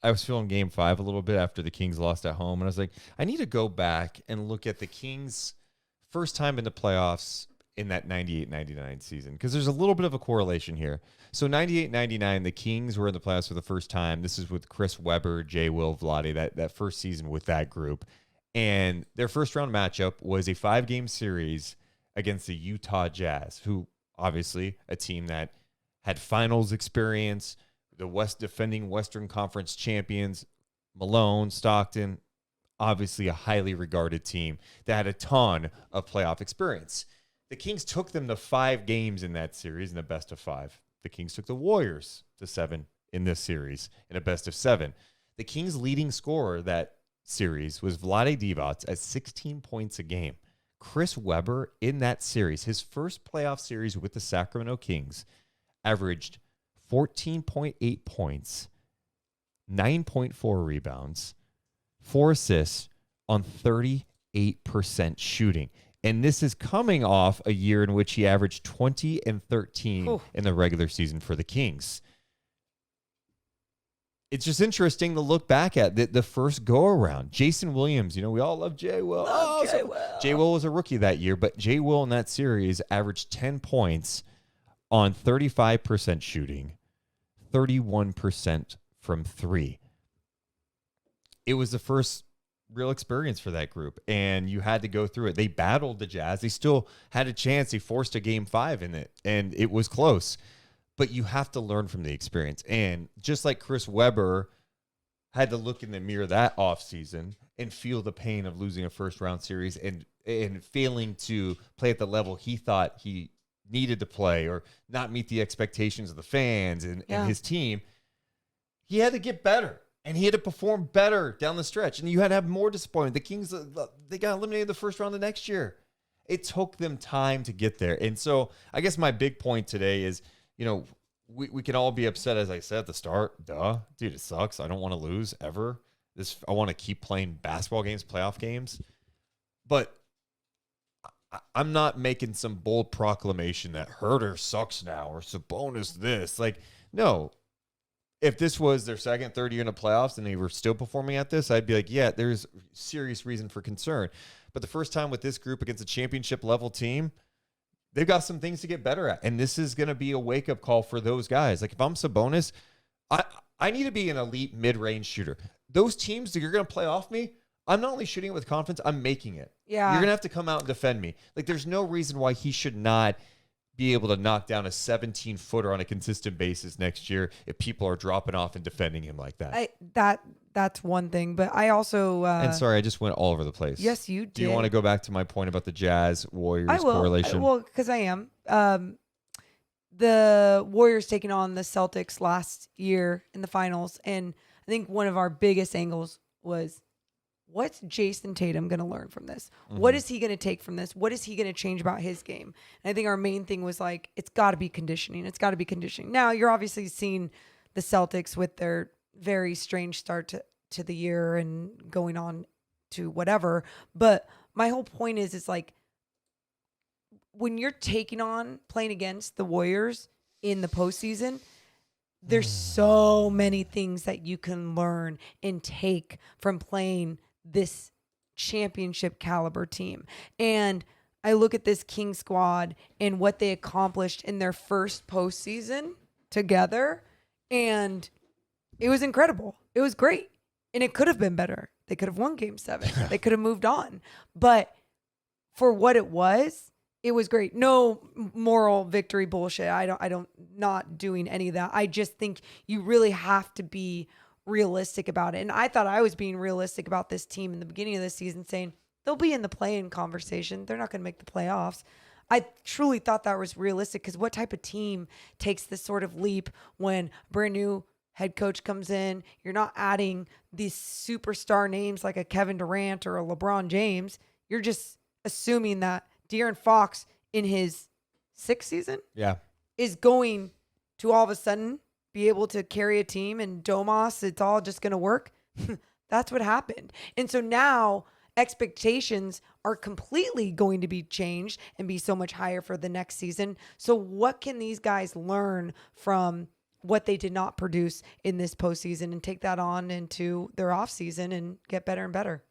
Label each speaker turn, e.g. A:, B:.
A: I was feeling game 5 a little bit after the Kings lost at home. And I was like, I need to go back and look at the Kings' first time in the playoffs in that 98-99 season, because there's a little bit of a correlation here. So 98-99, the Kings were in the playoffs for the first time. This is with Chris Webber, J. Will, Vlade, that first season with that group. And their first round matchup was a 5-game series against the Utah Jazz, who obviously a team that had finals experience, the defending Western Conference champions, Malone, Stockton, obviously a highly regarded team that had a ton of playoff experience. The Kings took them to 5 games in that series in a best of 5. The Kings took the Warriors to 7 in this series in a best of 7. The Kings' leading scorer that series was Vlade Divac at 16 points a game. Chris Webber in that series, his first playoff series with the Sacramento Kings, averaged 14.8 points, 9.4 rebounds, 4 assists on 38% shooting. And this is coming off a year in which he averaged 20 and 13 in the regular season for the Kings. It's just interesting to look back at the first go-around. Jason Williams, we all love J. Will. J. Will was a rookie that year, but J. Will in that series averaged 10 points on 35% shooting, 31% from 3. It was the first real experience for that group, and you had to go through it. They battled the Jazz. They still had a chance. They forced a game 5 in it, and it was close. But you have to learn from the experience. And just like Chris Webber had to look in the mirror that offseason and feel the pain of losing a first-round series and failing to play at the level he thought he needed to play or not meet the expectations of the fans and his team, he had to get better. And he had to perform better down the stretch. And you had to have more disappointment. The Kings, they got eliminated the first round the next year. It took them time to get there. And so I guess my big point today is, we can all be upset, as I said at the start. Duh. Dude, it sucks. I don't want to lose ever. I want to keep playing basketball games, playoff games. But I'm not making some bold proclamation that Herter sucks now or Sabonis this. Like, no. If this was their second, third year in the playoffs and they were still performing at this, I'd be like, yeah, there's serious reason for concern. But the first time with this group against a championship level team, they've got some things to get better at. And this is going to be a wake-up call for those guys. Like if I'm Sabonis, I need to be an elite mid-range shooter. Those teams that you're going to play off me, I'm not only shooting it with confidence, I'm making it.
B: Yeah.
A: You're going to have to come out and defend me. Like there's no reason why he should not be able to knock down a 17-footer on a consistent basis next year if people are dropping off and defending him like that.
B: That's one thing, but I also
A: and sorry, I just went all over the place.
B: Yes, you did.
A: Do you want to go back to my point about the Jazz Warriors correlation?
B: Well, because I am. The Warriors taking on the Celtics last year in the finals, and I think one of our biggest angles was, what's Jason Tatum going to learn from this? Mm-hmm. What is he going to take from this? What is he going to change about his game? And I think our main thing was like, it's got to be conditioning. It's got to be conditioning. Now, you're obviously seeing the Celtics with their very strange start to the year and going on to whatever. But my whole point is like, when you're playing against the Warriors in the postseason, there's so many things that you can learn and take from playing this championship caliber team. And I look at this King squad and what they accomplished in their first postseason together, and it was incredible. It was great. And it could have been better. They could have won game 7. They could have moved on. But for what it was great. No moral victory bullshit. I don't not doing any of that. I just think you really have to be realistic about it. And I thought I was being realistic about this team in the beginning of the season, saying they'll be in the play-in conversation. They're not going to make the playoffs. I truly thought that was realistic, because what type of team takes this sort of leap when a brand new head coach comes in? You're not adding these superstar names like a Kevin Durant or a LeBron James. You're just assuming that De'Aaron Fox in his 6th season is going to all of a sudden be able to carry a team, and Domas, it's all just going to work. That's what happened. And so now expectations are completely going to be changed and be so much higher for the next season. So what can these guys learn from what they did not produce in this postseason and take that on into their offseason and get better and better.